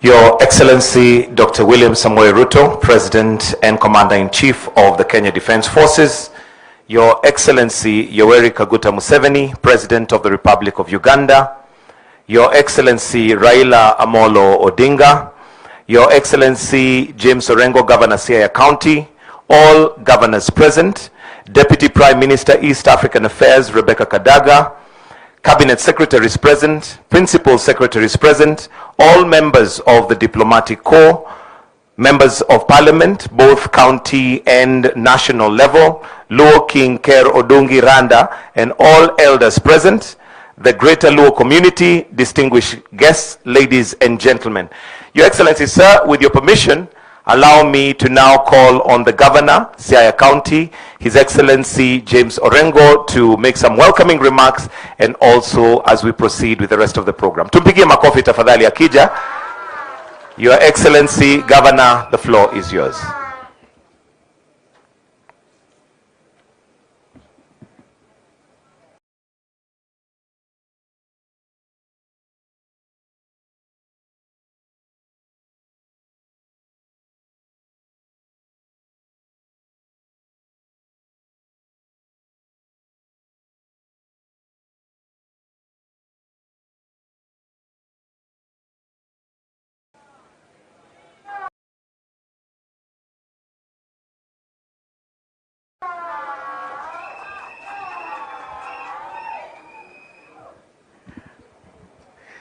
Your Excellency Dr. William Samoei Ruto, President and Commander-in-Chief of the Kenya Defence Forces, Your Excellency Yoweri Kaguta Museveni, President of the Republic of Uganda, Your Excellency Raila Amolo Odinga, Your Excellency James Orengo, Governor Siaya County, all governors present, Deputy Prime Minister East African Affairs Rebecca Kadaga, Cabinet Secretaries present, Principal Secretaries present, all members of the Diplomatic Corps, members of Parliament, both county and national level, Luo King Ker Odungi Randa, and all elders present, the greater Luo community, distinguished guests, ladies and gentlemen. Your Excellency, sir, with your permission, allow me to now call on the Governor, Siaya County, His Excellency James Orengo, to make some welcoming remarks, and also as we proceed with the rest of the program. Tumpigie makofi tafadhali akija. Your Excellency, Governor, the floor is yours.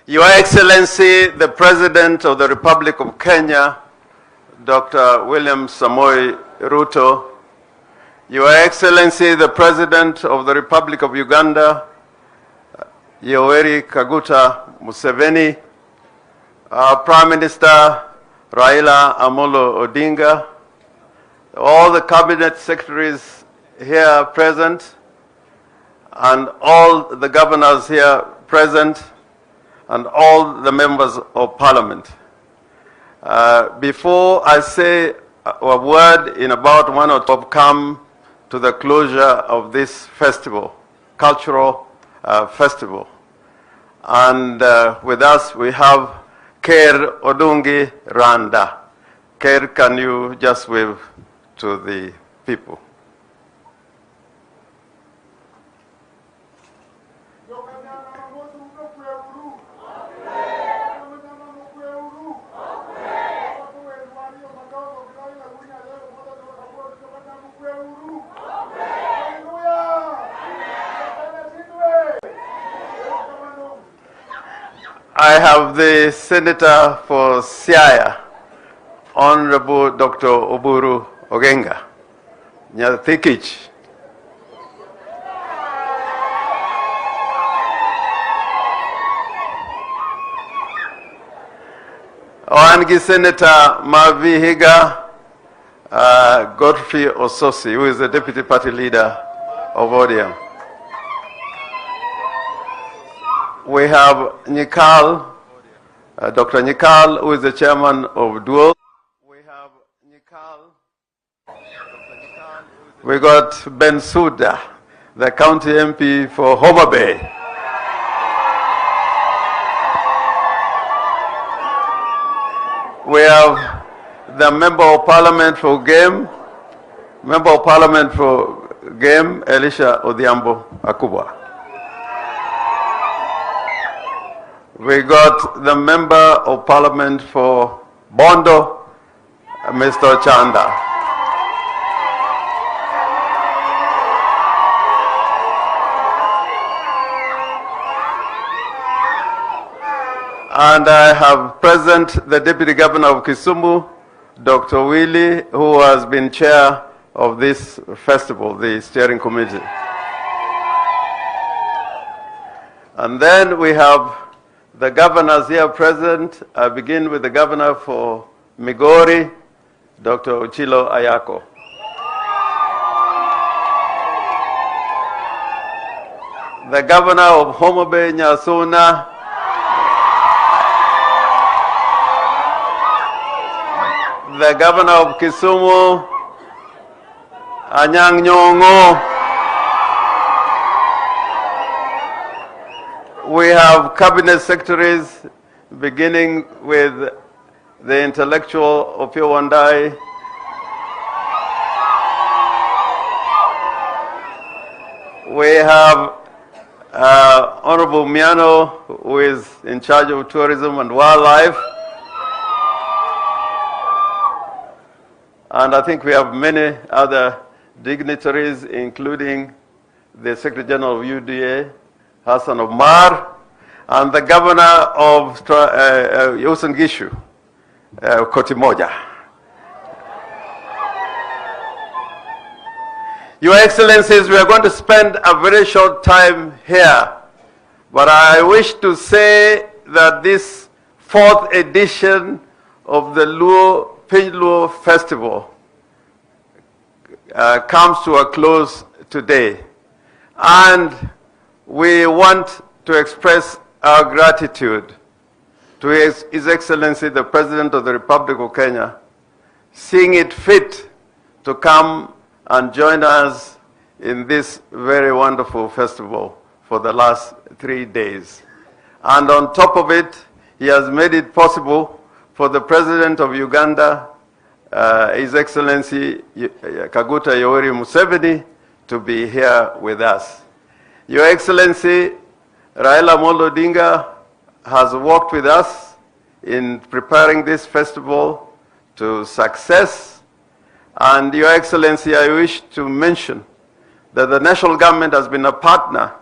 Your Excellency, the President of the Republic of Kenya, Dr. William Samoei Ruto, Your Excellency, the President of the Republic of Uganda, Yoweri Kaguta Museveni, our Prime Minister Raila Amolo Odinga, all the Cabinet Secretaries here present, and all the governors here present, and all the members of Parliament. Before I say a word in about one or two, come to the closure of this festival, cultural festival. And with us we have Ker Odungi Randa. Ker, can you just wave to the people? I have the Senator for Siaya, Honorable Dr. Oburu Ogenga. Nyathikich. Oangi Senator Mavihiga Godfrey Ososi, who is the Deputy Party Leader of ODM. We have Nyikal, Dr. Nyikal, who is the Chairman of Dual. We have Nyikal. We got Bensouda, the County MP for Homa Bay. We have the Member of Parliament for Game, Elisha Odhiambo Akubwa. We got the Member of Parliament for Bondo, Mr. Chanda. And I have present the Deputy Governor of Kisumu, Dr. Willie, who has been chair of this festival, the steering committee. And then we have the governors here present. I begin with the governor for Migori, Dr. Ochilo Ayako. The governor of Homa Bay, Nyasuna, the governor of Kisumu, Anyang' Nyong'o. We have cabinet secretaries, beginning with the intellectual Opiyo Wandayi, we have Honorable Miano, who is in charge of tourism and wildlife. And I think we have many other dignitaries, including the Secretary General of UDA, Hassan Omar, and the Governor of Uasin Gishu, Kotimoja. Your Excellencies, we are going to spend a very short time here, but I wish to say that this 4th edition of the Piny Luo Festival comes to a close today. And we want to express our gratitude to His Excellency, the President of the Republic of Kenya, seeing it fit to come and join us in this very wonderful festival for the last 3 days. And on top of it, he has made it possible for the President of Uganda, His Excellency Kaguta Yoweri Museveni, to be here with us. Your Excellency, Raila Odinga has worked with us in preparing this festival to success. And Your Excellency, I wish to mention that the national government has been a partner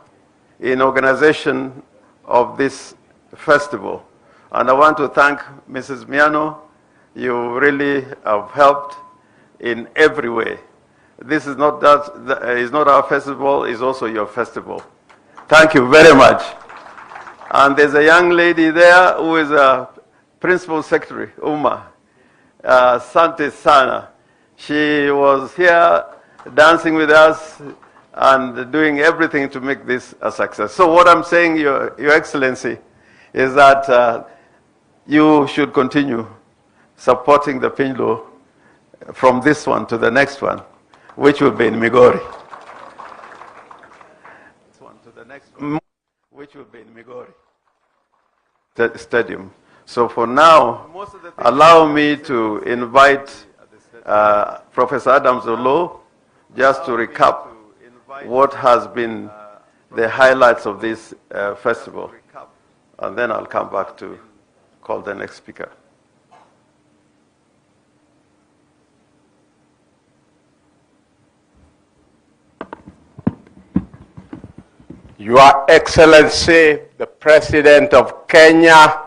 in organization of this festival. And I want to thank Mrs. Miano. You really have helped in every way. This is not our festival, it's also your festival. Thank you very much. And there's a young lady there who is a Principal Secretary, Uma, Sante Sana. She was here dancing with us and doing everything to make this a success. So what I'm saying, Your Excellency, is that you should continue supporting the Piny Luo from this one to the next one, which will be in Migori. This one to the next one, which will be in Migori Stadium. So for now, allow me to invite Professor Adams Olo just to recap what has been the highlights of this festival. And then I'll come back to call the next speaker. Your Excellency, the President of Kenya,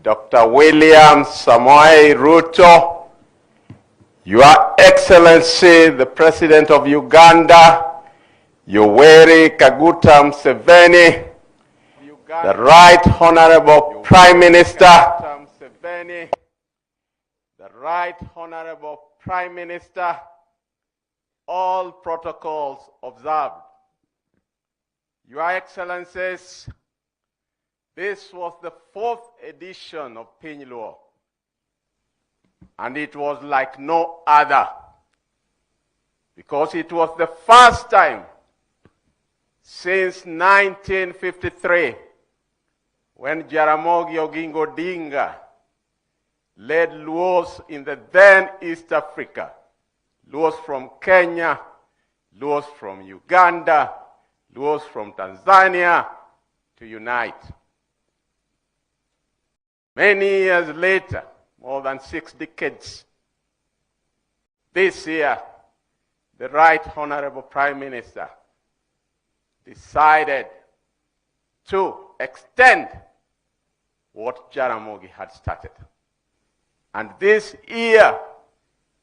Dr. William Samoei Ruto, Your Excellency, the President of Uganda, Yoweri Kaguta Museveni, the Right Honorable Prime Minister, all protocols observed. Your Excellencies, this was the 4th edition of Piny Luo, and it was like no other, because it was the first time since 1953 when Jaramogi Oginga Odinga led Luos in the then East Africa, Luos from Kenya, Luos from Uganda, Luos from Tanzania, to unite. Many years later, more than 6 decades, this year, the Right Honorable Prime Minister decided to extend what Jaramogi had started. And this year,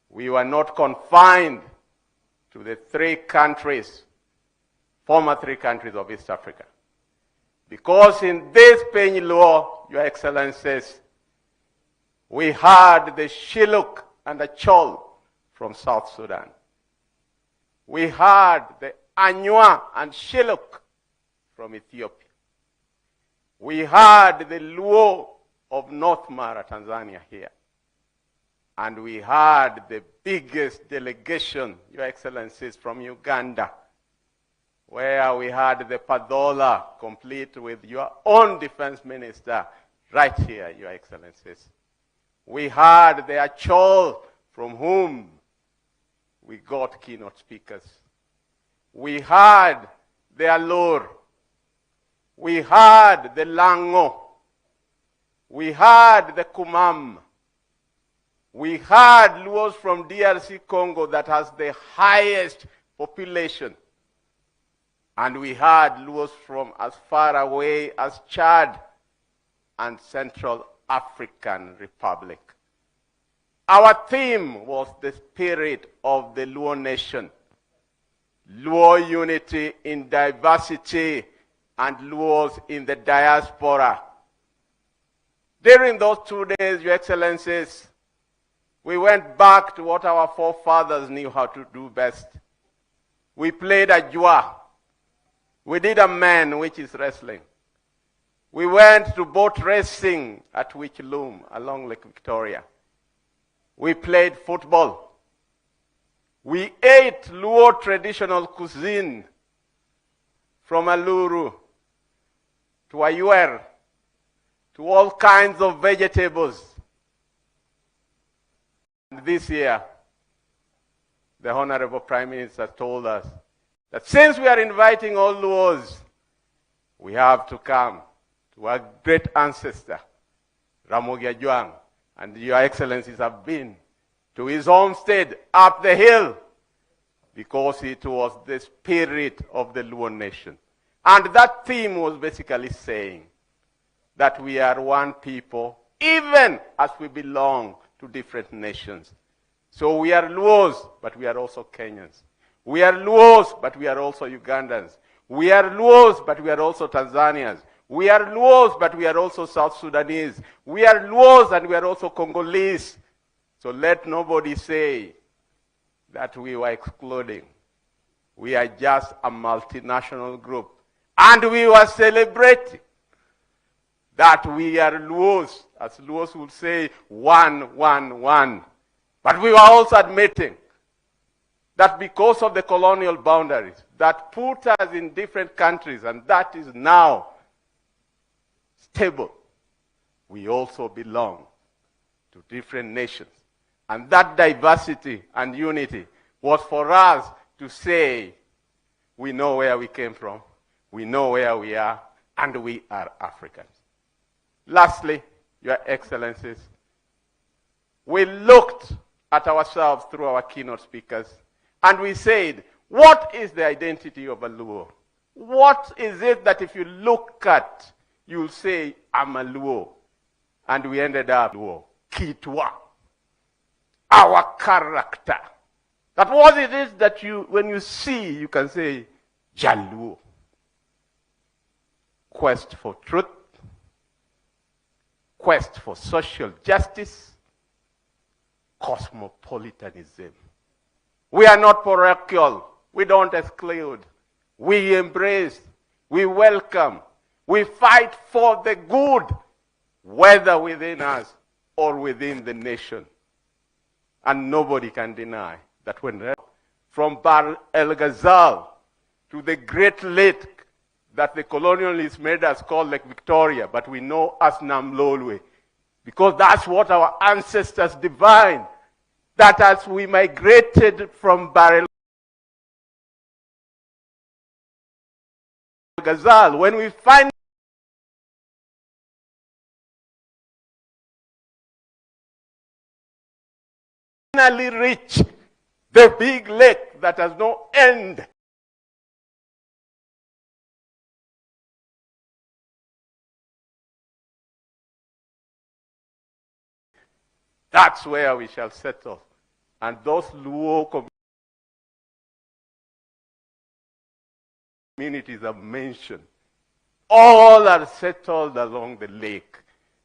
we were not confined to the former three countries of East Africa. Because in this Piny Luo, Your Excellencies, we had the Shilluk and the Chol from South Sudan. We had the Anywa and Shilluk from Ethiopia. We had the Luo of North Mara, Tanzania here. And we had the biggest delegation, Your Excellencies, from Uganda, where we had the Padola, complete with your own defense minister, right here, Your Excellencies. We had the Achol, from whom we got keynote speakers. We had the Alor. We had the Lango. We had the Kumam. We had Luos from DRC Congo that has the highest population. And we had Luos from as far away as Chad and Central African Republic. Our theme was the spirit of the Luo nation. Luo unity in diversity and Luos in the diaspora. During those 2 days, Your Excellencies, we went back to what our forefathers knew how to do best. We played a jua. We did a man, which is wrestling. We went to boat racing at Witch Loom along Lake Victoria. We played football. We ate Luo traditional cuisine, from aluru to ayuer to all kinds of vegetables. This year, the Honorable Prime Minister told us that since we are inviting all Luos, we have to come to our great ancestor, Ramogi Ajuang, and Your Excellencies have been to his homestead up the hill, because it was the spirit of the Luo nation. And that theme was basically saying that we are one people, even as we belong to different nations. So we are Luos, but we are also Kenyans. We are Luos, but we are also Ugandans. We are Luos, but we are also Tanzanians. We are Luos, but we are also South Sudanese. We are Luos, and we are also Congolese. So let nobody say that we were excluding. We are just a multinational group. And we were celebrating that we are Luos, as Luos would say, one, one, one. But we were also admitting that because of the colonial boundaries that put us in different countries, and that is now stable, we also belong to different nations. And that diversity and unity was for us to say, we know where we came from, we know where we are, and we are Africans. Lastly, Your Excellencies, we looked at ourselves through our keynote speakers, and we said, what is the identity of a Luo? What is it that if you look at, you'll say, I'm a Luo? And we ended up Luo, Kitwa, our character. That what it is that you, when you see, you can say, Jaluo. Quest for truth, quest for social justice, cosmopolitanism. We are not parochial. We don't exclude. We embrace. We welcome. We fight for the good, whether within us or within the nation. And nobody can deny that when from Bahr el Ghazal to the Great Lake that the colonialists made us call Lake Victoria, but we know as Namlolwe, because that's what our ancestors divined, that as we migrated from Bahr el Ghazal, when we finally reach the big lake that has no end, that's where we shall settle. And those Luo communities are mentioned. All are settled along the lake.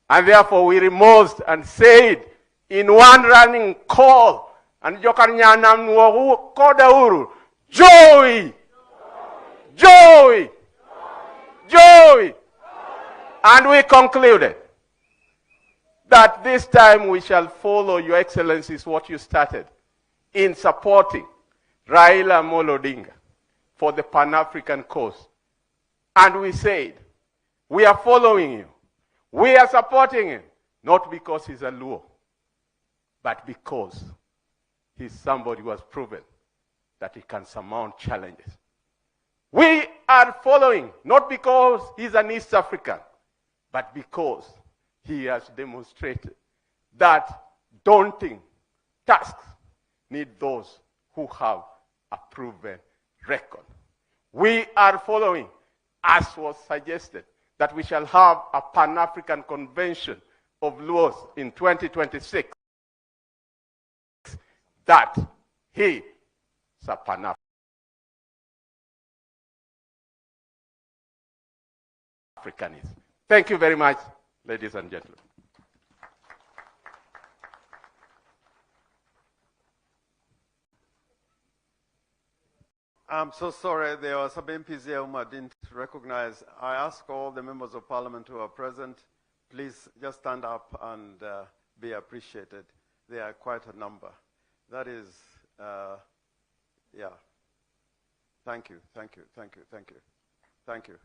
And therefore we remorse and said in one running call, and Jokarnyanam Nuohu Kodauru, Joy! Joy! Joy! And we concluded that this time we shall follow, Your Excellencies, what you started in supporting Raila Amolo Odinga for the Pan-African cause. And we said, we are following you. We are supporting him, not because he's a Luo, but because he's somebody who has proven that he can surmount challenges. We are following, not because he's an East African, but because he has demonstrated that daunting tasks need those who have a proven record. We are following, as was suggested, that we shall have a Pan-African Convention of Laws in 2026, that he is a Pan-Africanist. Thank you very much, ladies and gentlemen. I'm so sorry, there were some MPs here whom I didn't recognize. I ask all the members of parliament who are present, please just stand up and be appreciated. They are quite a number. That is, yeah. Thank you, thank you, thank you, thank you, thank you.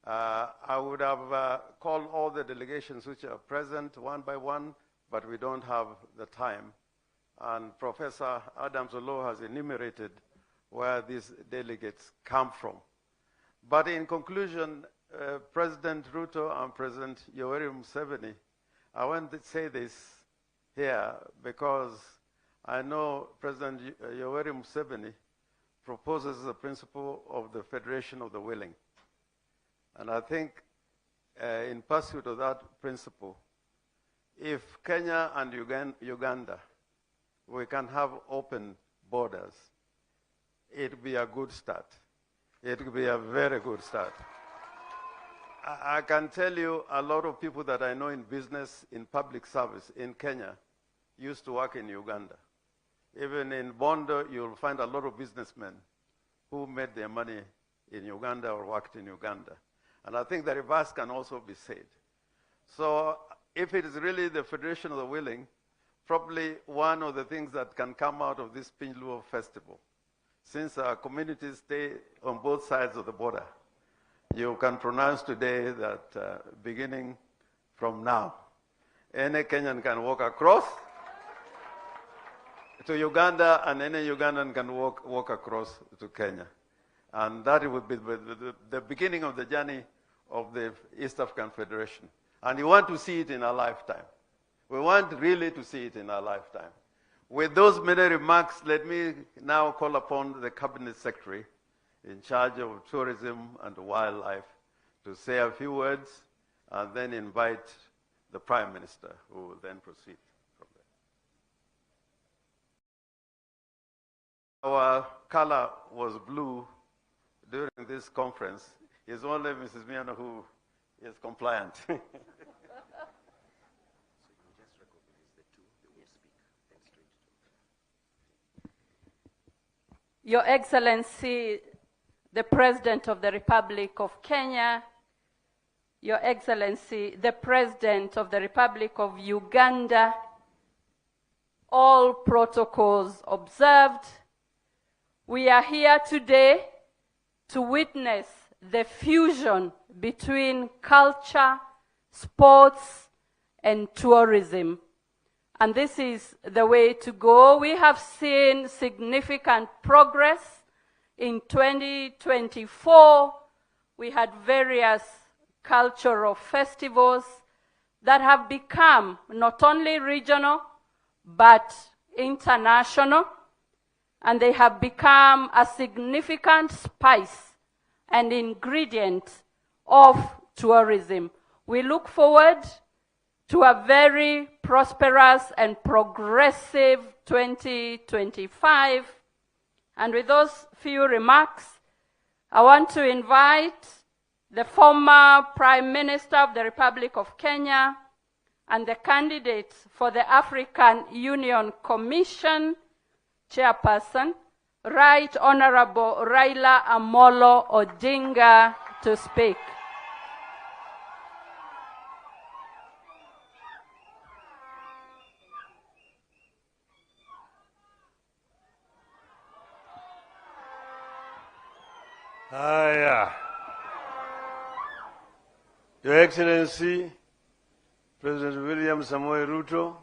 I would have called all the delegations which are present one by one, but we don't have the time. And Professor Adams-Olo has enumerated where these delegates come from. But in conclusion, President Ruto and President Yoweri Museveni, I want to say this here because I know President Yoweri Museveni proposes the principle of the Federation of the Willing. And I think in pursuit of that principle, if Kenya and Uganda, we can have open borders, it will be a good start. It will be a very good start. I can tell you a lot of people that I know in business, in public service in Kenya, used to work in Uganda. Even in Bondo, you'll find a lot of businessmen who made their money in Uganda or worked in Uganda. And I think the reverse can also be said. So if it is really the Federation of the Willing, probably one of the things that can come out of this Piny Luo festival, since our communities stay on both sides of the border, you can pronounce today that beginning from now, any Kenyan can walk across to Uganda, and any Ugandan can walk across to Kenya. And that will be the beginning of the journey of the East African Federation. And you want to see it in our lifetime. We want really to see it in our lifetime. With those many remarks, let me now call upon the Cabinet Secretary in charge of tourism and wildlife to say a few words and then invite the Prime Minister, who will then proceed from there. Our color was blue during this conference. It's only Mrs. Miano who is compliant. Your Excellency, the President of the Republic of Kenya, Your Excellency, the President of the Republic of Uganda, all protocols observed, we are here today to witness the fusion between culture, sports, and tourism. And this is the way to go. We have seen significant progress. In 2024, we had various cultural festivals that have become not only regional, but international. And they have become a significant spice and ingredient of tourism. We look forward to a very prosperous and progressive 2025. And with those few remarks, I want to invite the former Prime Minister of the Republic of Kenya and the candidate for the African Union Commission Chairperson, Right Honorable Raila Amolo Odinga, to speak. Your Excellency, President William Samoei Ruto,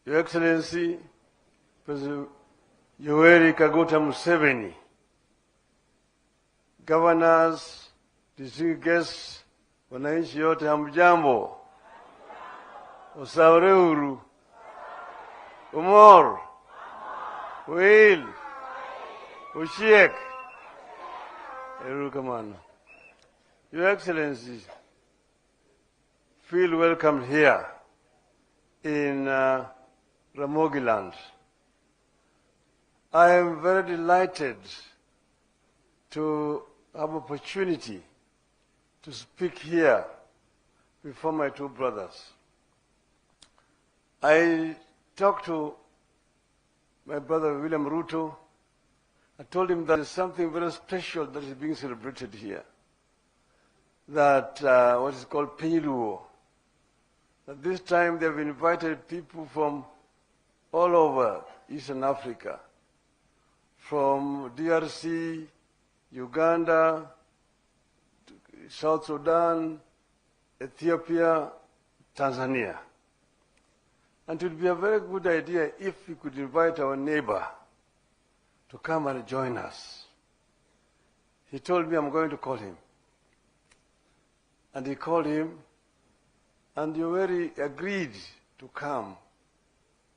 Your Excellency, President Yoweri Kaguta Museveni, governors, distinguished guests, wananchi yote hamjambo, Osaurehuru, Umor, Will, Ushiek, Erukamano. Your Excellency, feel welcome here in Ramogiland. I am very delighted to have opportunity to speak here before my two brothers. I talked to my brother William Ruto. I told him that there's something very special that is being celebrated here. That what is called Piny. That this time they have invited people from all over Eastern Africa, from DRC, Uganda, South Sudan, Ethiopia, Tanzania. And it would be a very good idea if we could invite our neighbor to come and join us. He told me I'm going to call him. And he called him, and Yoweri agreed to come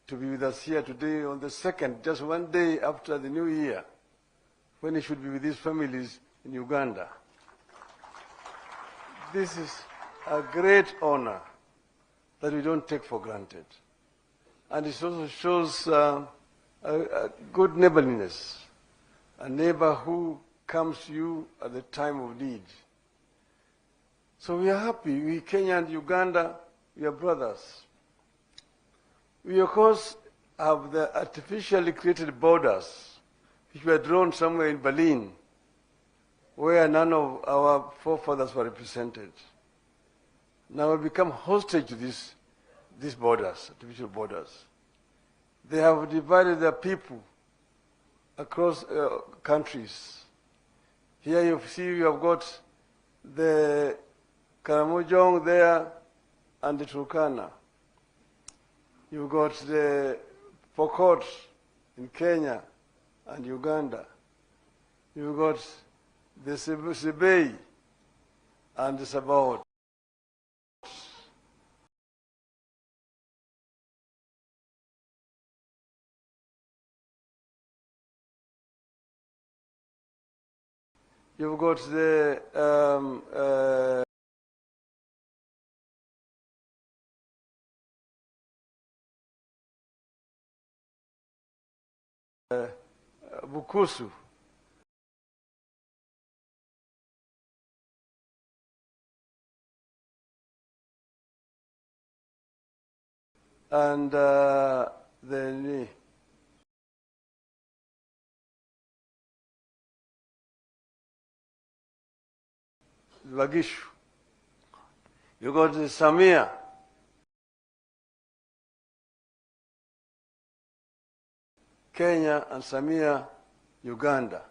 to be with us here today on the 2nd, just one day after the New Year, when he should be with his families in Uganda. This is a great honor that we don't take for granted. And it also shows a good neighborliness, a neighbor who comes to you at the time of need. So we are happy. We, Kenya and Uganda, we are brothers. We, of course, have the artificially created borders, which were drawn somewhere in Berlin, where none of our forefathers were represented. Now we become hostage to these borders, artificial borders. They have divided their people across countries. Here you see you have got the Karamojong there and the Turkana. You've got the Pokot in Kenya and Uganda. You've got the Sibei and the Sabaot. You've got the Bukusu. And the Wagishu. You got the Samia. Kenya and Samia, Uganda.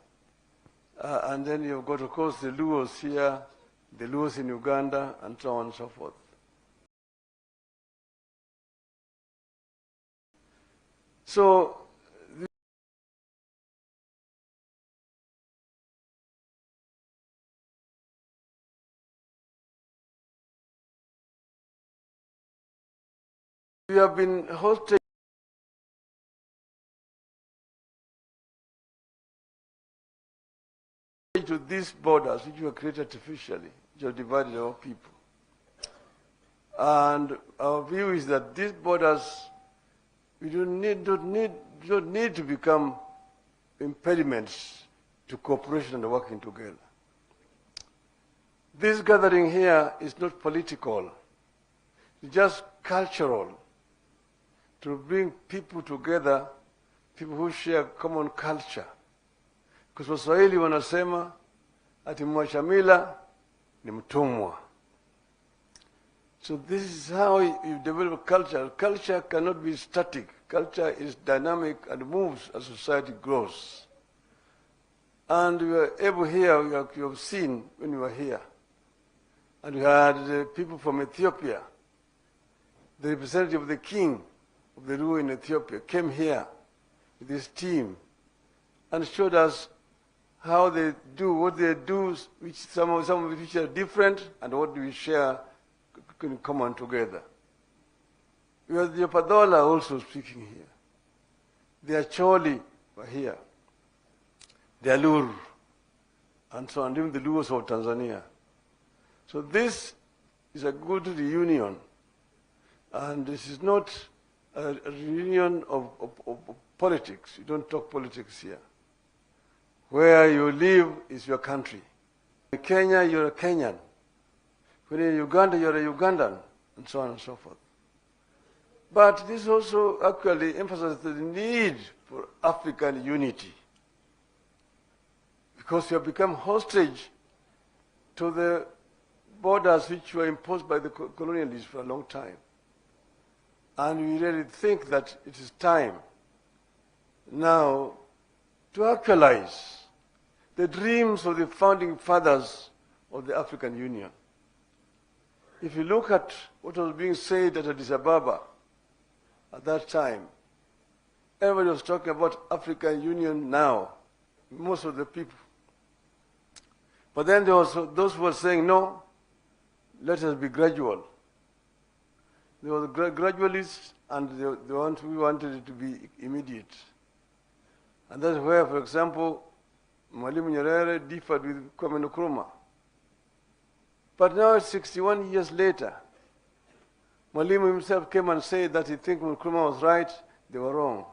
And then you've got, of course, the Luos here, the Luos in Uganda, and so on and so forth. So, we have been hosted to these borders which were created artificially, which have divided our people. And our view is that these borders, we don't need to become impediments to cooperation and working together. This gathering here is not political. It's just cultural, to bring people together, people who share common culture. Because Waswahili wanasema ati mwachamila ni mtumwa. So this is how you develop culture. Culture cannot be static. Culture is dynamic and moves as society grows. And we were able here, you have seen when we were here. And we had people from Ethiopia. The representative of the king of the Luo in Ethiopia, came here with his team and showed us how they do, what they do, which some of which are different, and what we share in common together. We have the Padola also speaking here. The Acholi were here. The Alur, and so on, even the Luos of Tanzania. So this is a good reunion. And this is not a reunion of politics. You don't talk politics here. Where you live is your country. In Kenya, you're a Kenyan. When you're in Uganda, you're a Ugandan, and so on and so forth. But this also actually emphasizes the need for African unity. Because you have become hostage to the borders which were imposed by the colonialists for a long time. And we really think that it is time now to actualize the dreams of the founding fathers of the African Union. If you look at what was being said at Addis Ababa at that time, everybody was talking about African Union now, most of the people. But then there was those who were saying, no, let us be gradual. There were the gradualists and the ones who wanted it to be immediate. And that's where, for example, Mwalimu Nyerere differed with Kwame Nkrumah. But now, 61 years later, Mwalimu himself came and said that he thinks Nkrumah was right, they were wrong.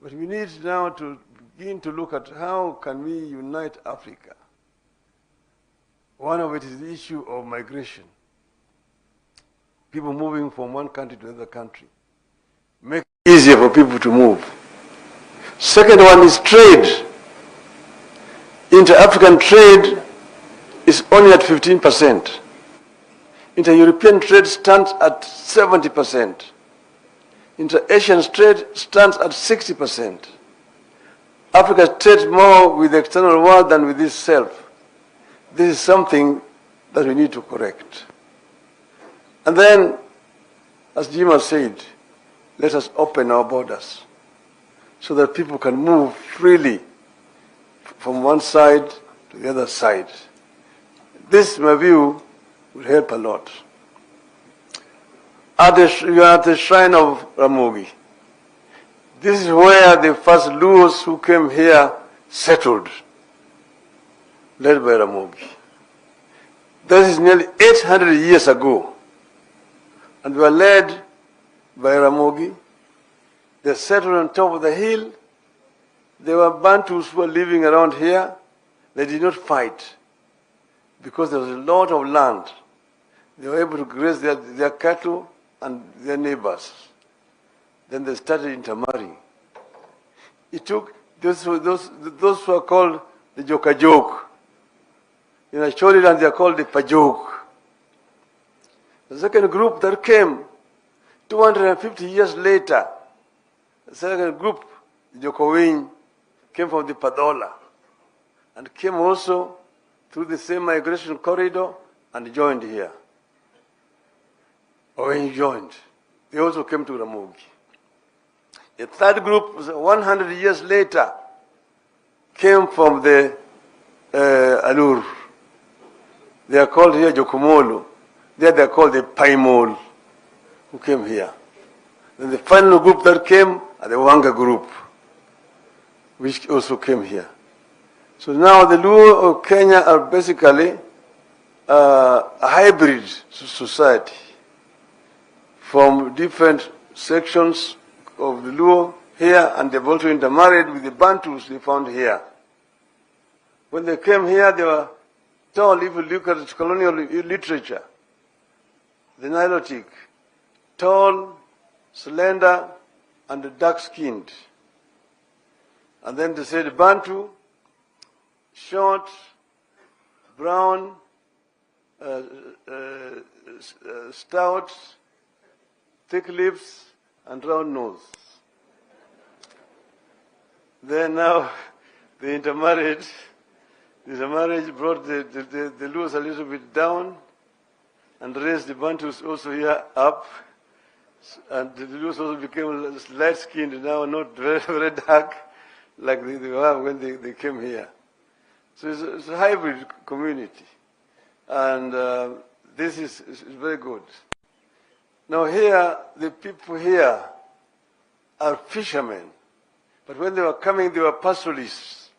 But we need now to begin to look at how can we unite Africa. One of it is the issue of migration. People moving from one country to another country. Make it easier for people to move. Second one is trade. Inter-African trade is only at 15%. Inter-European trade stands at 70%. Inter-Asian trade stands at 60%. Africa trades more with the external world than with itself. This is something that we need to correct. And then, as Jim has said, let us open our borders so that people can move freely from one side to the other side. This, in my view, will help a lot. You are at the shrine of Ramogi. This is where the first Luos who came here settled, led by Ramogi. This is nearly 800 years ago. And we were led by Ramogi. They settled on top of the hill. There were Bantus who were living around here. They did not fight because there was a lot of land. They were able to graze their cattle and their neighbors. Then they started intermarrying. It took those who are called the Jokajok. In Acholi land they are called the Pajok. The second group that came 250 years later, the second group, the Jokowin, came from the Padola and came also through the same migration corridor and joined here. Or when he joined, they also came to Ramogi. The third group, 100 years later, came from the Alur. They are called here Jokomolo. There they are called the Paimol, who came here. Then the final group that came are the Wanga group, which also came here. So now the Luo of Kenya are basically a hybrid society from different sections of the Luo here, and they've also intermarried with the Bantus they found here. When they came here, they were tall. If you look at colonial literature, the Nilotic, tall, slender, and dark-skinned. And then they said Bantu, short, brown, stout, thick lips, and round nose. Then now they intermarried. This marriage brought the Luos a little bit down and raised the Bantus also here up. And the Lulus also became light-skinned now, not very, very dark like they were when they came here. So it's a hybrid community. And this is very good. Now here, the people here are fishermen. But when they were coming, they were pastoralists.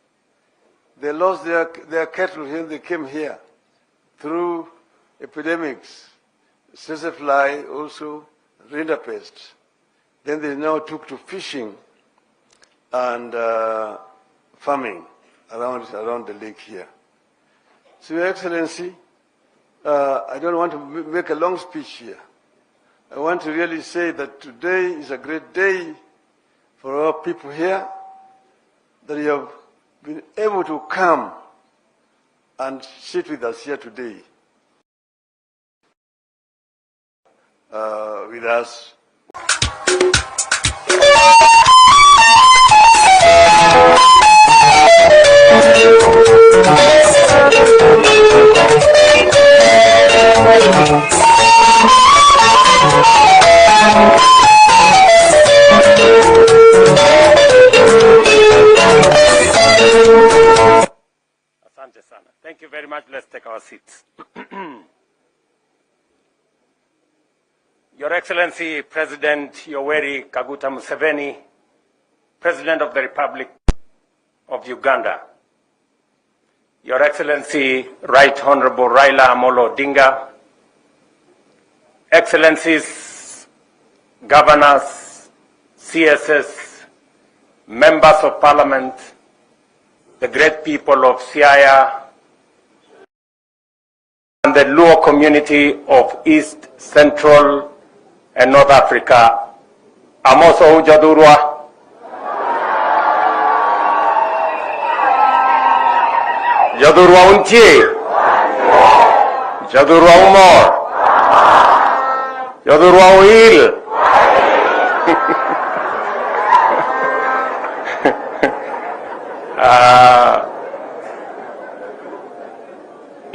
They lost their cattle when they came here through epidemics, fly also, rinderpest. Then they now took to fishing and farming around the lake here. So, Your Excellency, I don't want to make a long speech here. I want to really say that today is a great day for our people here, that you have been able to come and sit with us here today. With us. Asante sana. Thank you very much. Let's take our seats. Your Excellency, President Yoweri Kaguta Museveni, President of the Republic of Uganda, Your Excellency, Right Honorable Raila Amolo Odinga, Excellencies, Governors, CSS, Members of Parliament, the great people of Siaya, and the Luo community of East, Central, and North Africa. Amoso Jadurwa. Jadurwa untie. Jadurwa umor. Jadurwa uil.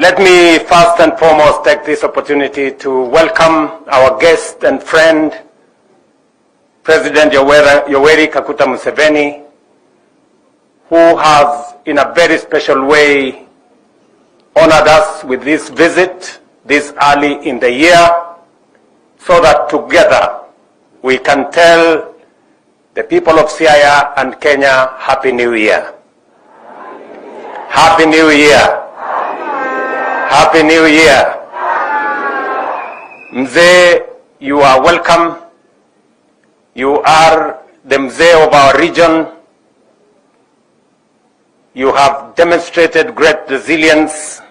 Let me first and foremost take this opportunity to welcome our guest and friend, President Yoweri Kaguta Museveni, who has, in a very special way, honored us with this visit this early in the year, so that together we can tell the people of Siaya and Kenya, Happy New Year. Happy New Year. Happy New Year. Mzee, you are welcome. You are the Mzee of our region. You have demonstrated great resilience.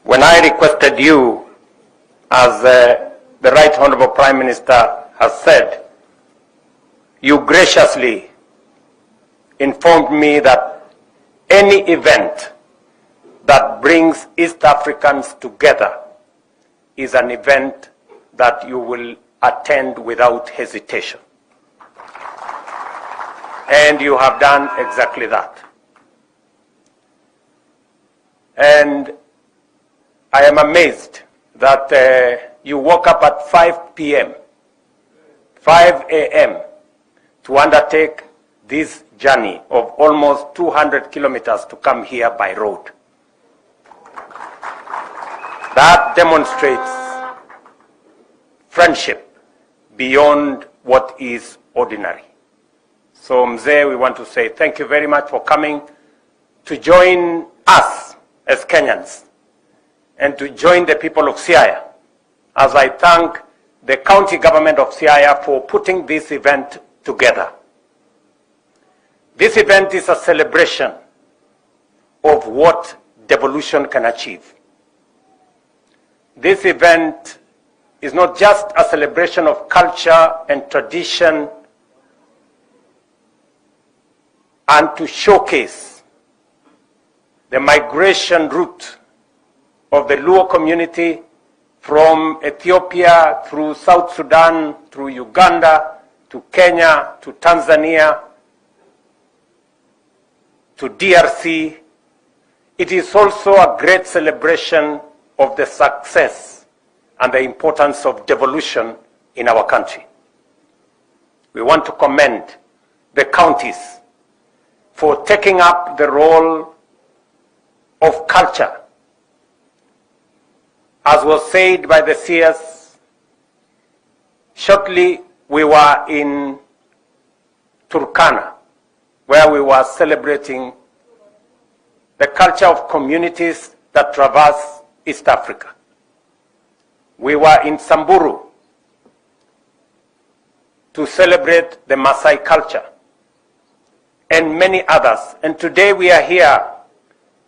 When I requested you, as the Right Honorable Prime Minister has said, you graciously informed me that any event that brings East Africans together is an event that you will attend without hesitation. And you have done exactly that. And I am amazed that you woke up at 5 p.m., 5 a.m. to undertake this journey of almost 200 kilometers to come here by road. That demonstrates friendship beyond what is ordinary. So, Mzee, we want to say thank you very much for coming to join us as Kenyans and to join the people of Siaya, as I thank the county government of Siaya for putting this event together. This event is a celebration of what devolution can achieve. This event is not just a celebration of culture and tradition and to showcase the migration route of the Luo community from Ethiopia through South Sudan, through Uganda, to Kenya, to Tanzania, to DRC. It is also a great celebration of the success and the importance of devolution in our country. We want to commend the counties for taking up the role of culture. As was said by the seers, shortly we were in Turkana, where we were celebrating the culture of communities that traverse East Africa. We were in Samburu to celebrate the Maasai culture and many others. And today we are here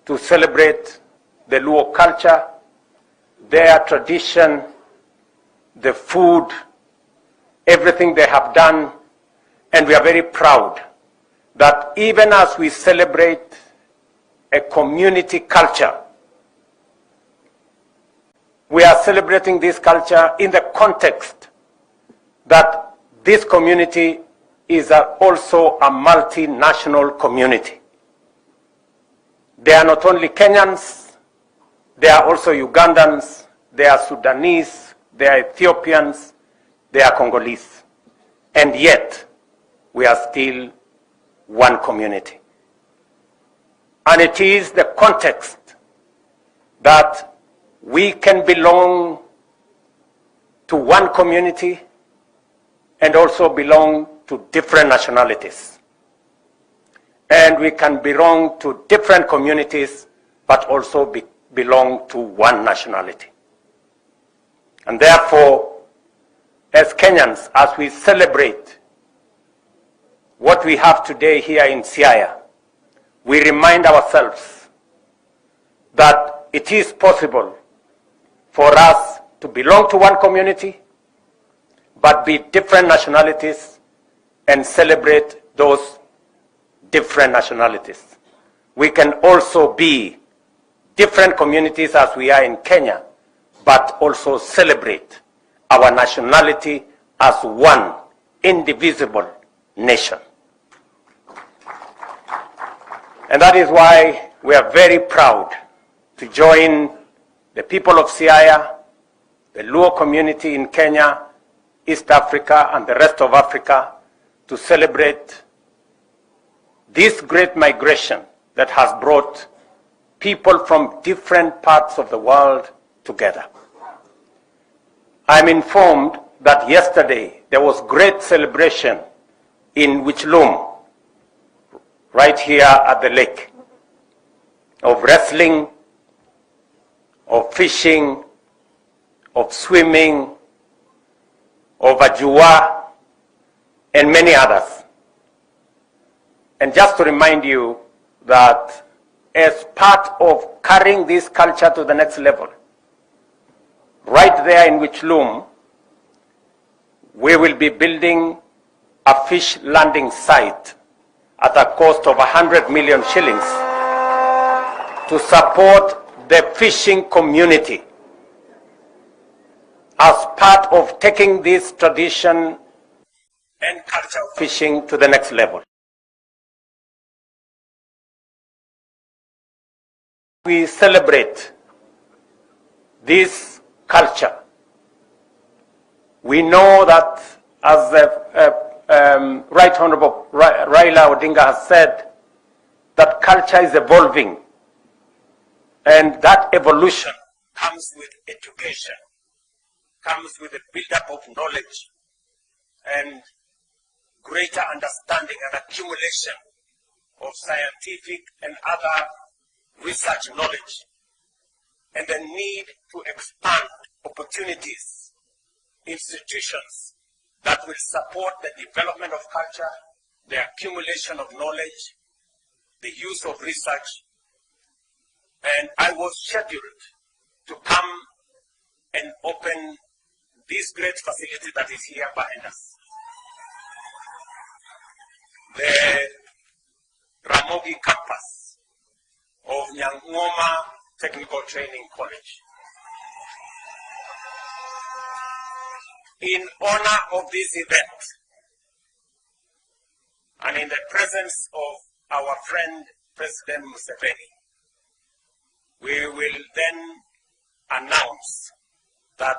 to celebrate the Luo culture, their tradition, the food, everything they have done. And we are very proud that even as we celebrate a community culture, we are celebrating this culture in the context that this community is also a multinational community. They are not only Kenyans, they are also Ugandans, they are Sudanese, they are Ethiopians, they are Congolese. And yet, we are still one community. And it is the context that we can belong to one community and also belong to different nationalities. And we can belong to different communities, but also belong to one nationality. And therefore, as Kenyans, as we celebrate what we have today here in Siaya, we remind ourselves that it is possible for us to belong to one community, but be different nationalities and celebrate those different nationalities. We can also be different communities as we are in Kenya, but also celebrate our nationality as one indivisible nation. And that is why we are very proud to join the people of Siaya, the Luo community in Kenya, East Africa, and the rest of Africa to celebrate this great migration that has brought people from different parts of the world together. I'm informed that yesterday there was great celebration in Wichlum, right here at the lake, of wrestling, of fishing, of swimming, of ajua, and many others. And just to remind you that as part of carrying this culture to the next level, right there in Wichlum, we will be building a fish landing site at a cost of 100 million shillings to support the fishing community as part of taking this tradition and culture of fishing to the next level. We celebrate this culture. We know that, as the Right Honorable Raila Odinga has said, that culture is evolving, and that evolution comes with education, comes with a build-up of knowledge and greater understanding and accumulation of scientific and other research knowledge, and the need to expand opportunities, institutions that will support the development of culture, the accumulation of knowledge, the use of research. And I was scheduled to come and open this great facility that is here behind us, the Ramogi campus of Nyang'oma Technical Training College. In honor of this event, and in the presence of our friend President Musaveni, we will then announce that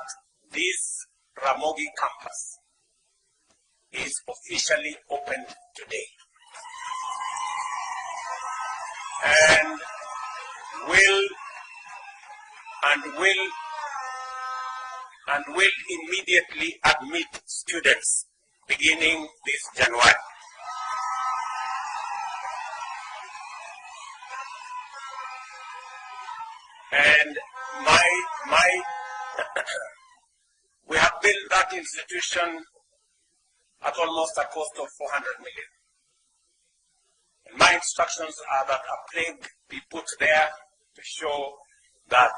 this Ramogi campus is officially opened today and will immediately admit students beginning this January. And we have built that institution at almost a cost of 400 million. And my instructions are that a plaque be put there to show that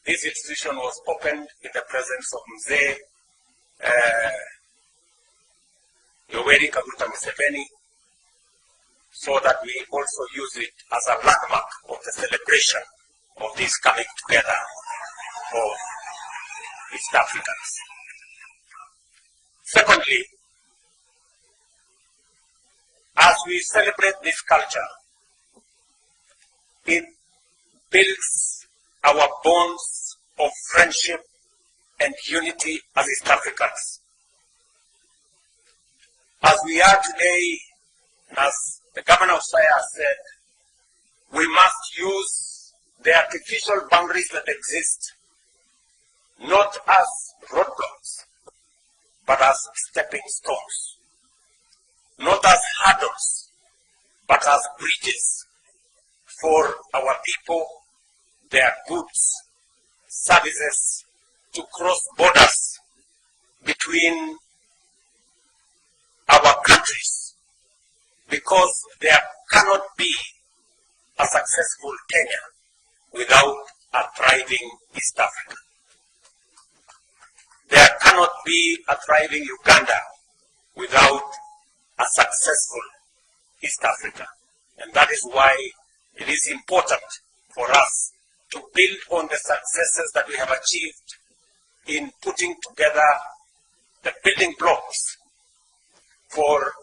this institution was opened in the presence of Mzee Yoweri Kaguta Museveni, so that we also use it as a landmark of the celebration of this coming together of East Africans. Secondly, as we celebrate this culture, it builds our bonds of friendship and unity as East Africans. As we are today, as the governor of Siaya said, we must use the artificial boundaries that exist not as roadblocks, but as stepping stones. Not as hurdles, but as bridges for our people, their goods, services to cross borders between our countries, because there cannot be a successful Kenya without a thriving East Africa. There cannot be a thriving Uganda without a successful East Africa. And that is why it is important for us to build on the successes that we have achieved in putting together the building blocks for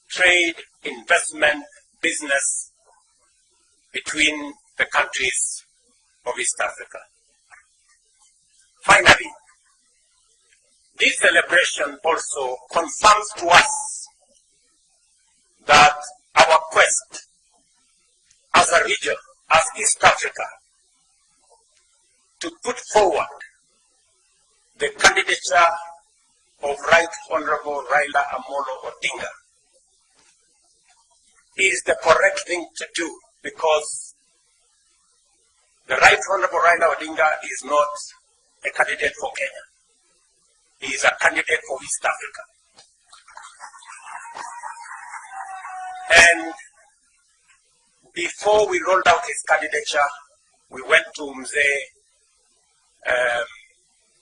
trade, investment, business between the countries of East Africa. Finally, this celebration also confirms to us that our quest as a region, as East Africa, to put forward the candidature of Right Honorable Raila Amolo Odinga is the correct thing to do, because the Right Honorable Raila Odinga is not a candidate for Kenya. He is a candidate for East Africa. And before we rolled out his candidature, we went to Mzee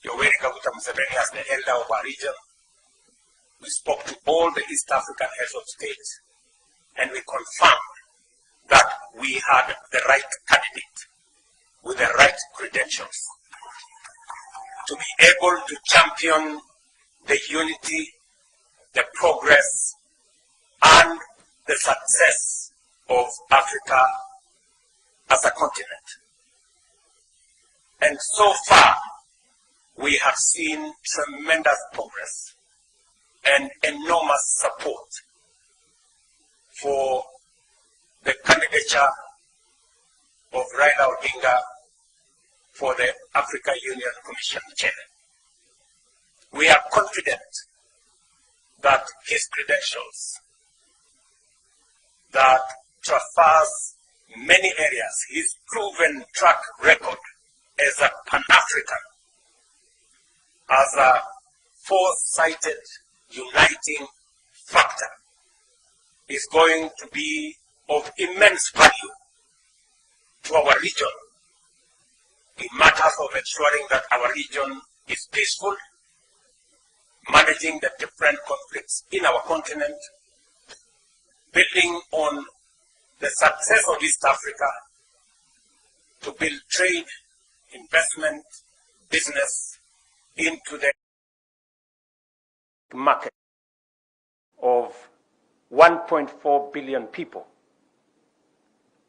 Yoweri Kaguta Museveni as the elder of our region. We spoke to all the East African heads of state, and we confirmed that we had the right candidate with the right credentials to be able to champion the unity, the progress, and the success of Africa as a continent. And so far, we have seen tremendous progress and enormous support for the candidature of Raila Odinga for the Africa Union Commission chair. We are confident that his credentials, that traverse many areas, his proven track record as a Pan-African, as a foresighted, uniting factor, is going to be of immense value to our region in matters of ensuring that our region is peaceful, managing the different conflicts in our continent, building on the success of East Africa to build trade, investment, business into the market of 1.4 billion people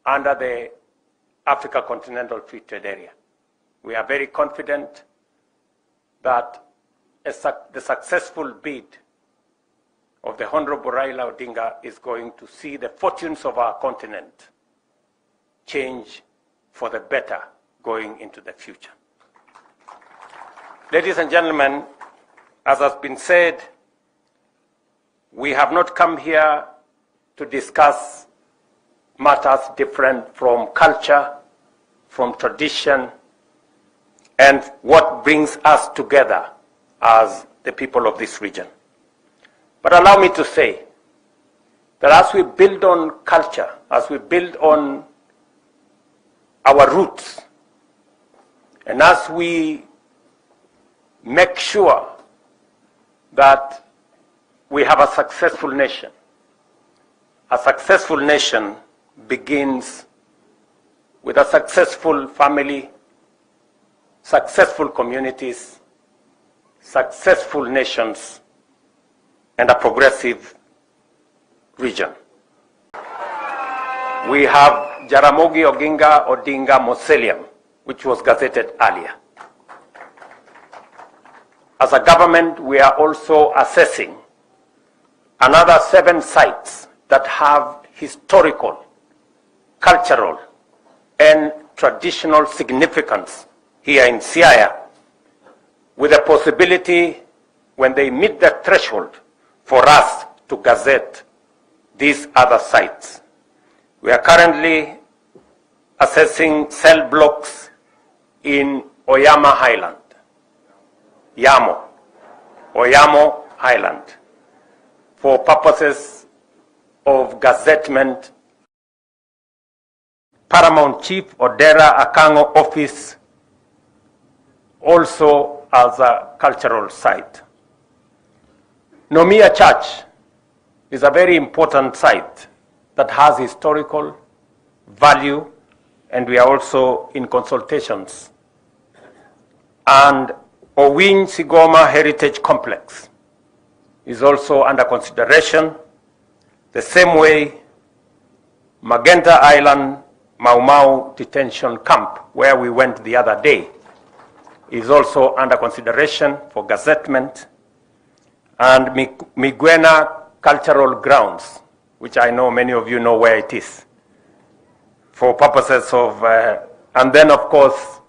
under the Africa Continental Free Trade Area. We are very confident that the successful bid of the Honorable Raila Odinga is going to see the fortunes of our continent change for the better going into the future. Ladies and gentlemen, as has been said, we have not come here to discuss matters different from culture, from tradition, and what brings us together as the people of this region. But allow me to say that as we build on culture, as we build on our roots, and as we make sure that we have a successful nation begins with a successful family, successful communities, successful nations, and a progressive region. We have Jaramogi Oginga Odinga Mausoleum, which was gazetted earlier. As a government, we are also assessing another 7 sites that have historical, cultural, and traditional significance here in Siaya, with a possibility, when they meet the threshold, for us to gazette these other sites. We are currently assessing cell blocks in Oyama Highland, Oyamo Highland, for purposes of gazettement. Paramount Chief Odera Akango Office also as a cultural site. Nomia Church is a very important site that has historical value, and we are also in consultations. And Owin Sigoma Heritage Complex is also under consideration. The same way, Magenta Island Mau Mau Detention Camp, where we went the other day, is also under consideration for gazettement. And Migwena Cultural Grounds, which I know many of you know where it is, for purposes of, and then of course,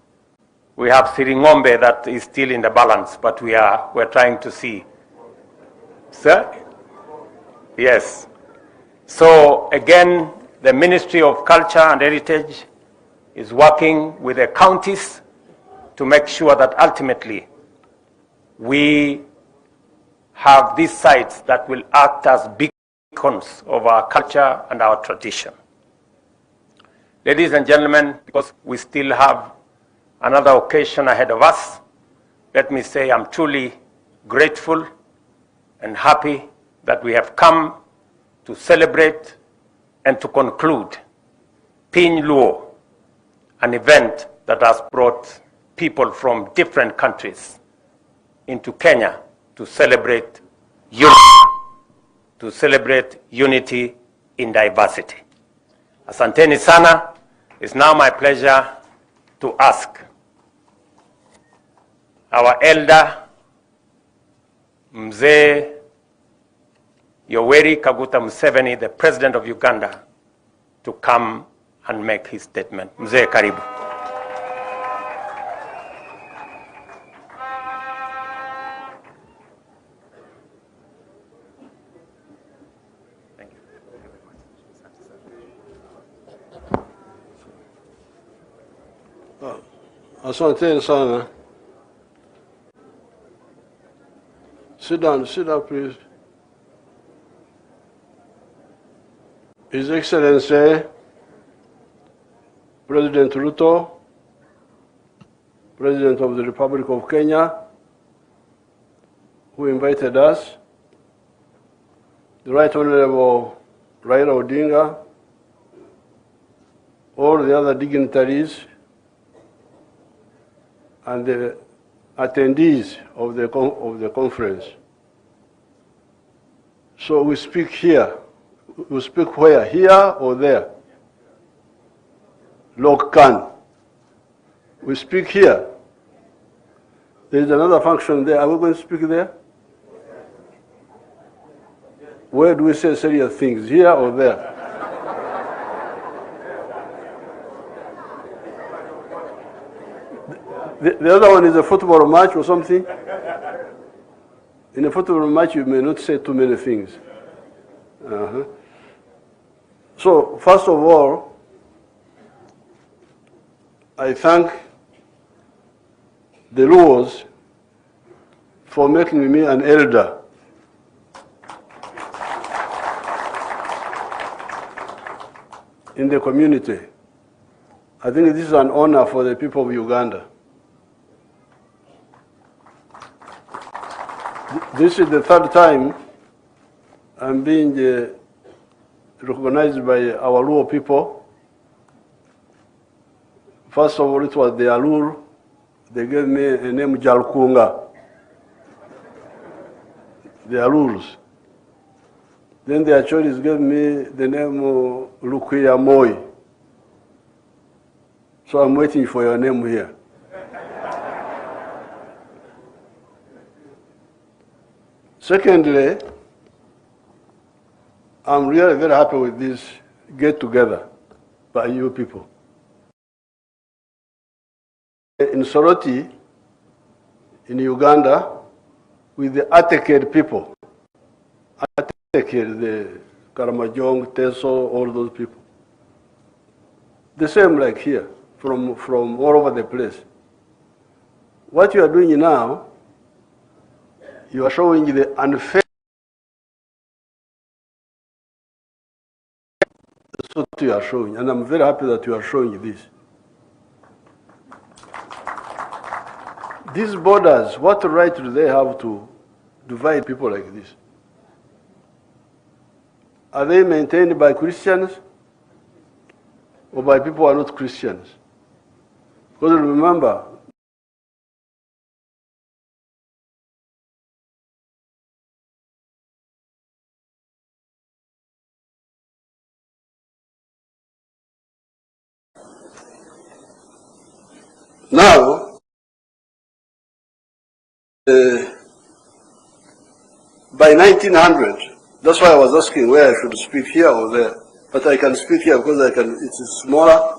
we have Siringombe that is still in the balance, but we're trying to see. Sir? Yes. So again, the Ministry of Culture and Heritage is working with the counties to make sure that ultimately we have these sites that will act as beacons of our culture and our tradition. Ladies and gentlemen, because we still have another occasion ahead of us, let me say I'm truly grateful and happy that we have come to celebrate and to conclude Piny Luo, an event that has brought people from different countries into Kenya to celebrate unity in diversity. Asanteni sana. It's now my pleasure to ask our elder, Mzee Yoweri Kaguta Museveni, the President of Uganda, to come and make his statement. Mzee, karibu. Asante sana. Sit down, please. His Excellency, President Ruto, President of the Republic of Kenya, who invited us, the Right Honorable Raila Odinga, all the other dignitaries, and the attendees of the conference. So we speak here. We speak where? Here or there? Log Khan. We speak here. There is another function there. Are we going to speak there? Where do we say serious things, here or there? The other one is a football match or something. In a football match, you may not say too many things. So, first of all, I thank the Luos for making me an elder. In the community. I think this is an honor for the people of Uganda. This is the third time I'm being recognized by our Luo people. First of all, it was the Alur. They gave me a name Jalkunga. The Alurs. Then the Achoris gave me the name Lukuya Moi. So I'm waiting for your name here. Secondly, I'm really very happy with this get-together by you people. In Soroti, in Uganda, with the Ateked people. The Karamajong, Teso, all those people. The same like here, from all over the place. What you are doing now, you are showing the unfair. That's what you are showing, and I'm very happy that you are showing this. These borders, what right do they have to divide people like this? Are they maintained by Christians or by people who are not Christians? Because remember, now, by 1900, that's why I was asking where I should speak, here or there. But I can speak here because it's smaller,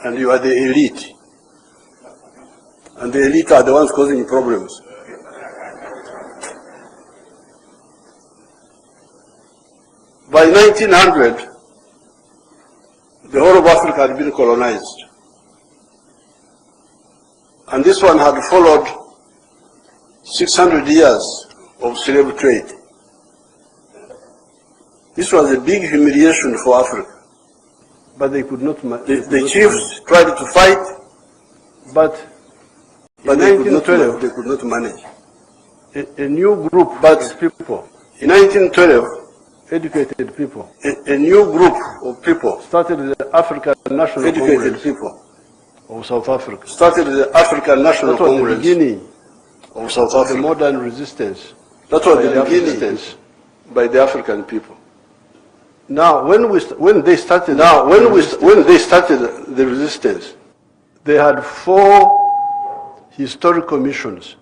and you are the elite. And the elite are the ones causing problems. By 1900, the whole of Africa had been colonized. And this one had followed 600 years of slave trade. This was a big humiliation for Africa. But they could not. The chiefs tried to fight, but they could not manage. A new group of people. In 1912, educated people. A new group of people started the African National Congress. People of South Africa. Started the African National Congress. The beginning of South Africa. The modern resistance. That was the beginning by the African people. Now, when they started the resistance, they had 4 historical missions.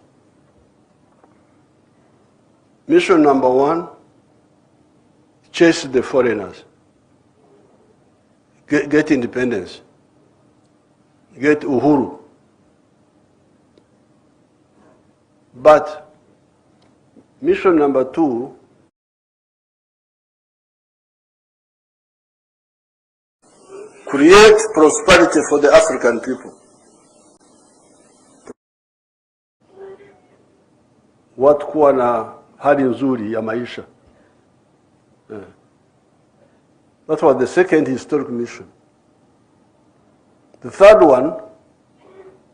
Mission number 1, chase the foreigners, get independence, get uhuru. But mission number 2, create prosperity for the African people. Watu kuwa na hali nzuri ya maisha. That was the second historic mission. The third one,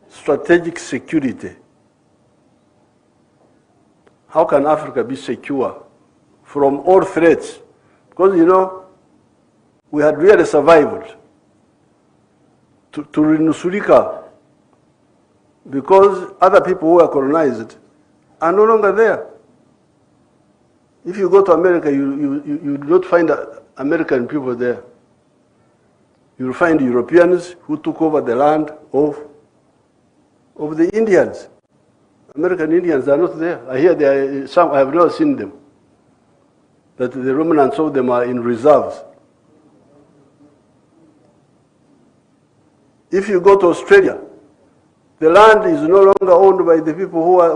strategic security. How can Africa be secure from all threats? Because, you know, we had really survived to renusurika because other people who were colonized are no longer there. If you go to America, you do not find American people there. You will find Europeans who took over the land of of the Indians. American Indians are not there. I hear there are some, I have not seen them. That the remnants of them are in reserves. If you go to Australia, the land is no longer owned by the people who are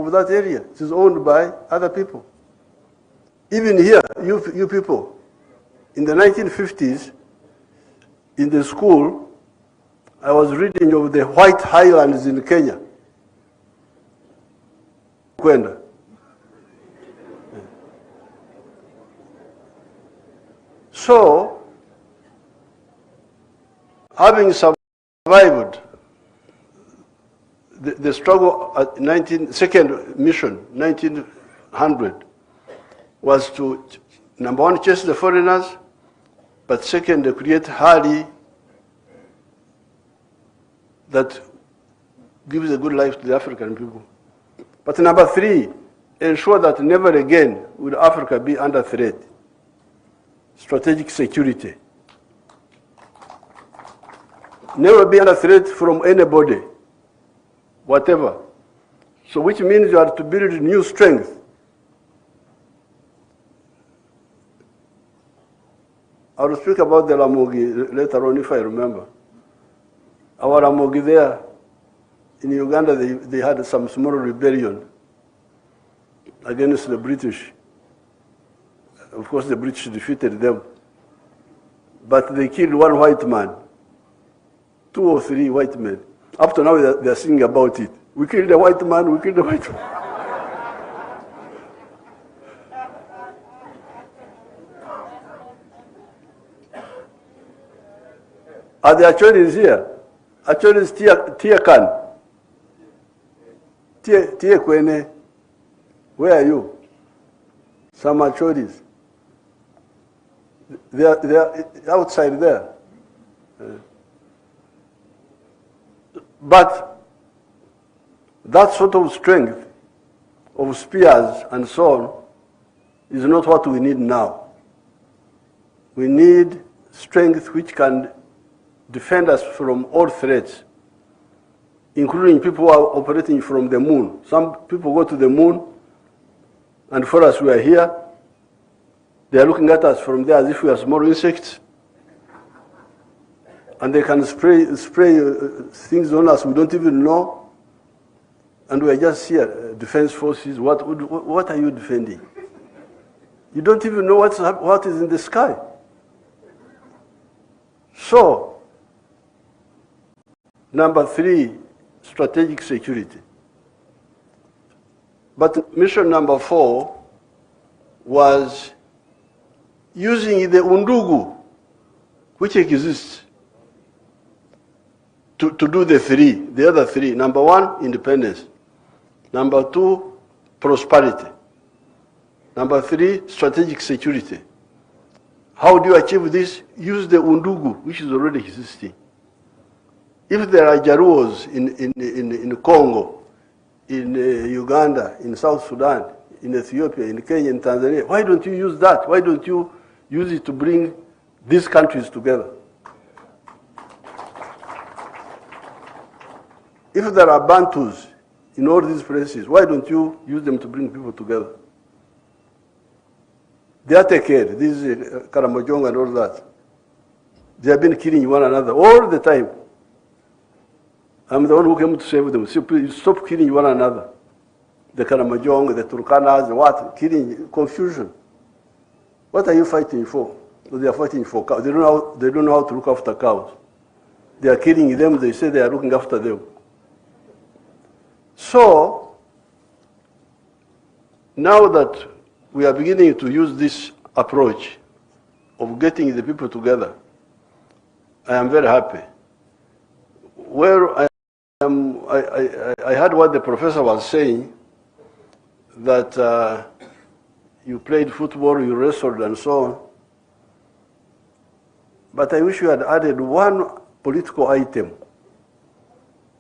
of that area. It is owned by other people. Even here, you people, in the 1950s, in the school, I was reading of the White Highlands in Kenya. Kwenda. So, having survived the struggle at second mission, 1900, was to, number one, chase the foreigners, but second, create hardy that gives a good life to the African people. But number three, ensure that never again will Africa be under threat. Strategic security. Never be under threat from anybody, whatever. So which means you have to build new strength. I will speak about the Ramogi later on if I remember. Our Ramogi there, in Uganda, they had some small rebellion against the British. Of course, the British defeated them. But they killed one white man, 2 or 3 white men. Up to now, they're singing about it. We killed the white man, we killed the white man. Are the Achoris here? Achoris Tiakan. Tie Kwene. Where are you? Some Achoris. They are outside there. But that sort of strength of spears and so on is not what we need now. We need strength which can defend us from all threats, including people who are operating from the moon. Some people go to the moon, and for us, we are here. They are looking at us from there as if we are small insects. And they can spray things on us we don't even know. And we are just here, defense forces. What are you defending? You don't even know what is in the sky. So, number 3, strategic security. But mission number 4 was using the undugu, which exists, to do the other 3. Number 1, independence. Number 2, prosperity. Number 3, strategic security. How do you achieve this? Use the undugu, which is already existing. If there are Jaruos in Congo, in Uganda, in South Sudan, in Ethiopia, in Kenya, in Tanzania, why don't you use that? Why don't you use it to bring these countries together? If there are Bantus in all these places, why don't you use them to bring people together? They are take care. This is Karamojong and all that. They have been killing one another all the time. I'm the one who came to save them. So please stop killing one another. The Karamojong, the Turkanas, the what? Killing, confusion. What are you fighting for? They are fighting for cows. They don't know how to look after cows. They are killing them. They say they are looking after them. So, now that we are beginning to use this approach of getting the people together, I am very happy. Where I heard what the professor was saying, that you played football, you wrestled, and so on. But I wish you had added one political item.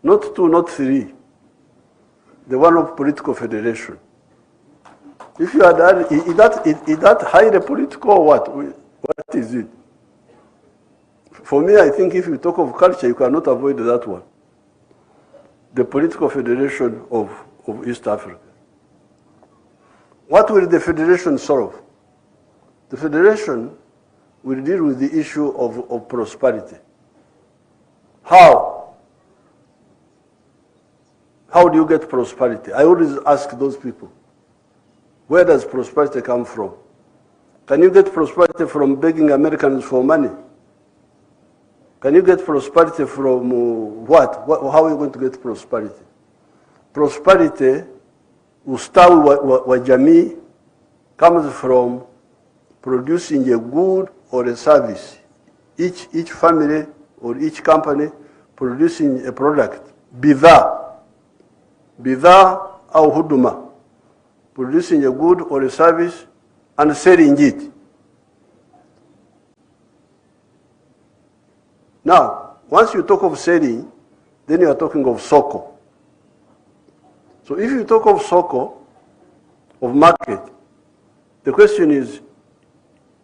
Not 2, not 3. The one of political federation. If you had added, is that highly political or what? What is it? For me, I think if you talk of culture, you cannot avoid that one. the political federation of East Africa. What will the federation solve? The federation will deal with the issue of prosperity. How? How do you get prosperity? I always ask those people, where does prosperity come from? Can you get prosperity from begging Americans for money? Can you get prosperity from what? How are you going to get prosperity? Prosperity, ustawi wa jamii, comes from producing a good or a service. Each family or each company producing a product. Bidhaa au huduma. Producing a good or a service and selling it. Now, once you talk of selling, then you are talking of soko. So if you talk of soko, of market, the question is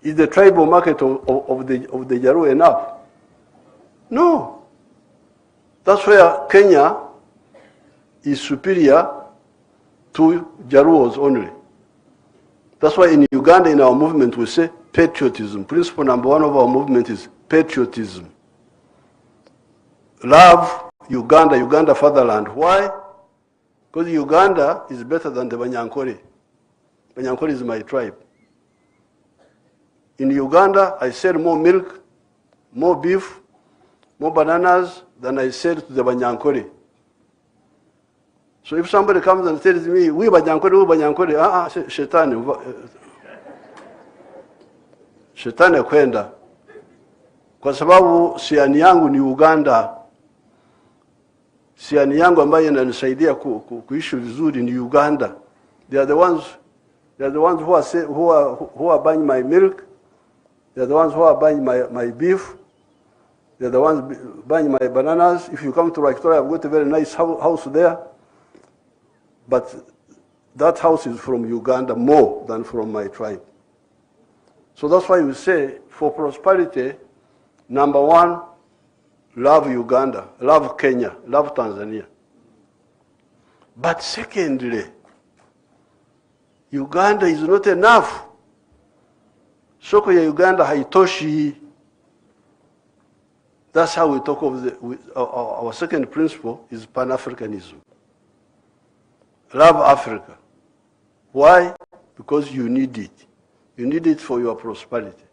the tribal market of the Jaru enough? No. That's where Kenya is superior to Jaruos only. That's why in Uganda, in our movement, we say patriotism. Principle number one of our movement is patriotism. Love Uganda, Uganda fatherland. Why? Because Uganda is better than the Banyankore. Banyankore is my tribe. In Uganda, I sell more milk, more beef, more bananas than I sell to the Banyankore. So if somebody comes and tells me, we Banyankore, shetani kwenda. Kwa sababu siani yangu ni Uganda. Siani yangu ambayo inanisaidia kuishi vizuri ni Uganda. They are the ones who are buying my milk. They are the ones who are buying my beef. They are the ones buying my bananas. If you come to Victoria, I've got a very nice house there. But that house is from Uganda more than from my tribe. So that's why we say, for prosperity, number one, love Uganda, love Kenya, love Tanzania. But secondly, Uganda is not enough. Soko ya Uganda haitoshi. That's how we talk of our second principle is Pan-Africanism. Love Africa. Why? Because you need it. You need it for your prosperity.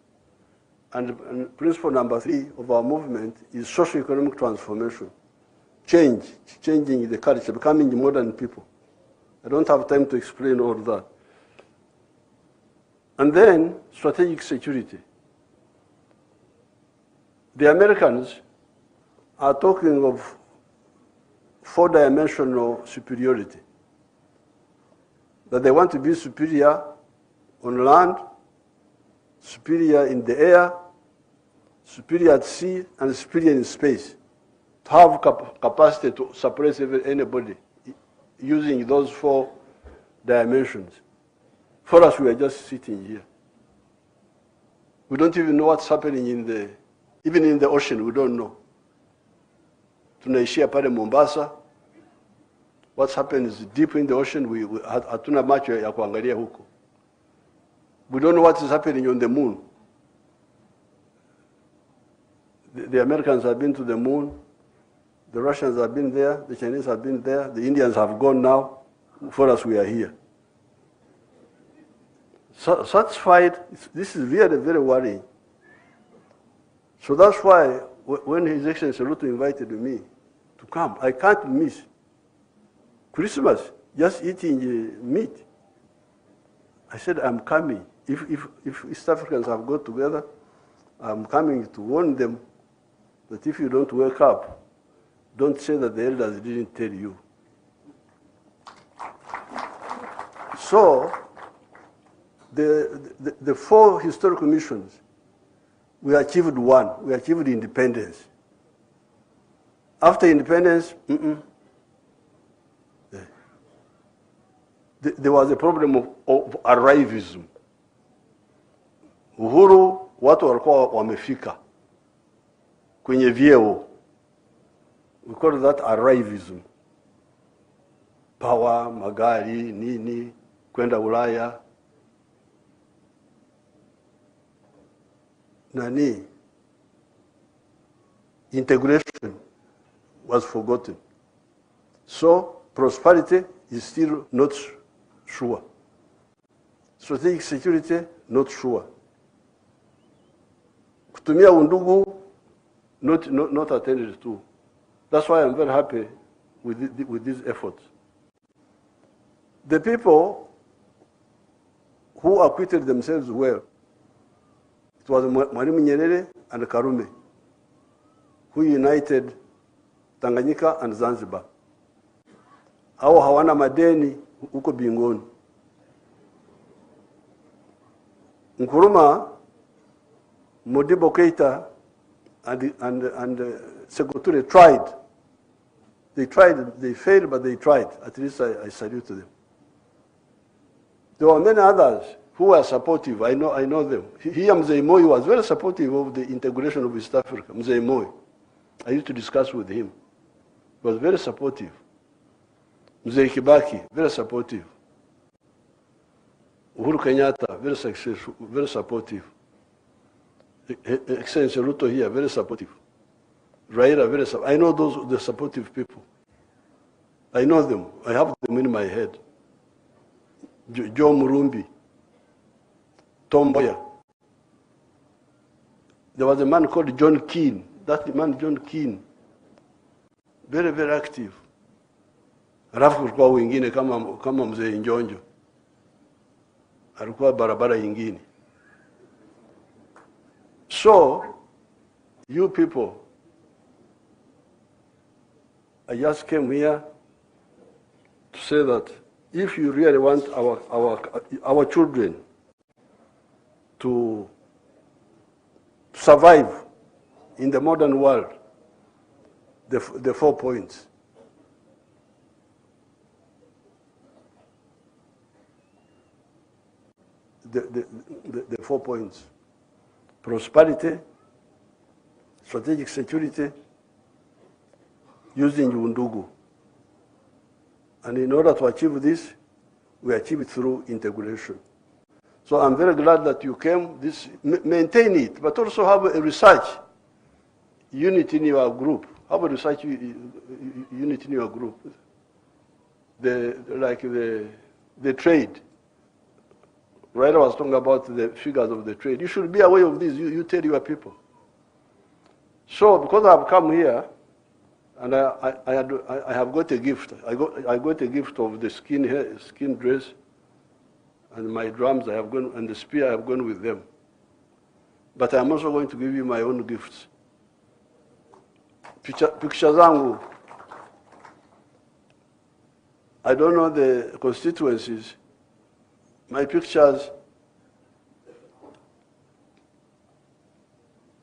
And principle number 3 of our movement is socio-economic transformation. Changing the culture, becoming modern people. I don't have time to explain all that. And then strategic security. The Americans are talking of 4-dimensional superiority. That they want to be superior on land, superior in the air, superior at sea, and superior in space. To have capacity to suppress anybody using those 4 dimensions. For us, we are just sitting here. We don't even know what's happening even in the ocean, we don't know. Tunaishia pale Mombasa. What's happening is deep in the ocean, hatuna macho ya kuangalia huko. We don't know what is happening on the moon. The Americans have been to the moon. The Russians have been there. The Chinese have been there. The Indians have gone now. For us, we are here. So, such fight, this is really very worrying. So that's why when His Excellency Ruto invited me to come, I can't miss Christmas, just eating meat. I said, I'm coming. If East Africans have got together, I'm coming to warn them that if you don't wake up, don't say that the elders didn't tell you. So, the 4 historical missions, we achieved 1. We achieved independence. After independence, there was a problem of arrivism. Uhuru, watu walikuwa wamefika kwenye vyeo. We call that arrivism. power, magari, nini, kwenda Ulaya. Nani? Integration was forgotten. So prosperity is still not sure. Strategic security, not sure. Kutumia undugu, not attended to. That's why I'm very happy with this effort. The people who acquitted themselves well, it was Mwalimu Nyerere and Karume, who united Tanganyika and Zanzibar. Hao hawana madeni huko bingoni. Nkuruma, Modibo Keita, and Sekou tried. They tried, they failed, but they tried. At least I salute them. There were many others who were supportive. I know them. Here, Mzee Moi was very supportive of the integration of East Africa. Mzee Moi. I used to discuss with him. He was very supportive. Mzee Kibaki, very supportive. Uhuru Kenyatta, very successful, very supportive. Excellency Ruto here, very supportive. Raila, very supportive. I know the supportive people. I know them. I have them in my head. Joe Murumbi, Tom Mboya. There was a man called John Keane. That man, John Keane, very, very active. Alafu kulikuwa wengine kama Mzee Njonjo. Alikuwa barabara yingine. So, you people, I just came here to say that if you really want our children to survive in the modern world, the 4 points. The 4 points. Prosperity, strategic security, using undugu. And in order to achieve this, we achieve it through integration. So I'm very glad that you came. Maintain it, but also have a research unit in your group. Have a research unit in your group. The trade. Raila was talking about the figures of the trade. You should be aware of this. You tell your people. So because I've come here, and I have got a gift. I got a gift of the skin dress, and my drums I have gone, and the spear I have gone with them. But I'm also going to give you my own gifts. Picture zangu. I don't know the constituencies. My pictures.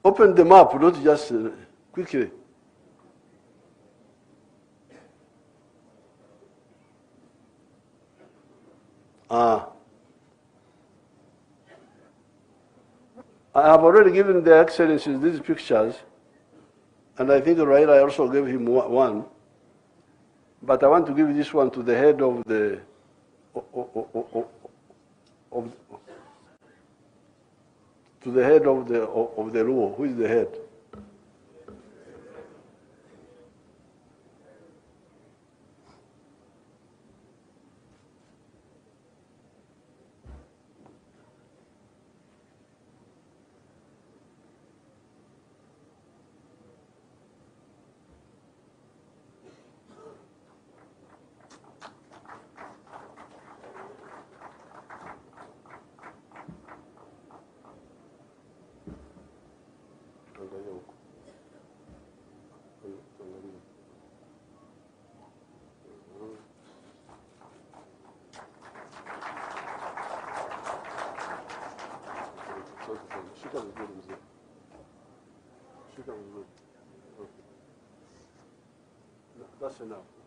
Open them up, not just quickly. I have already given the excellencies these pictures, and I think Raila also gave him one. But I want to give this one to the head of the Luo. Who is the head? That's enough.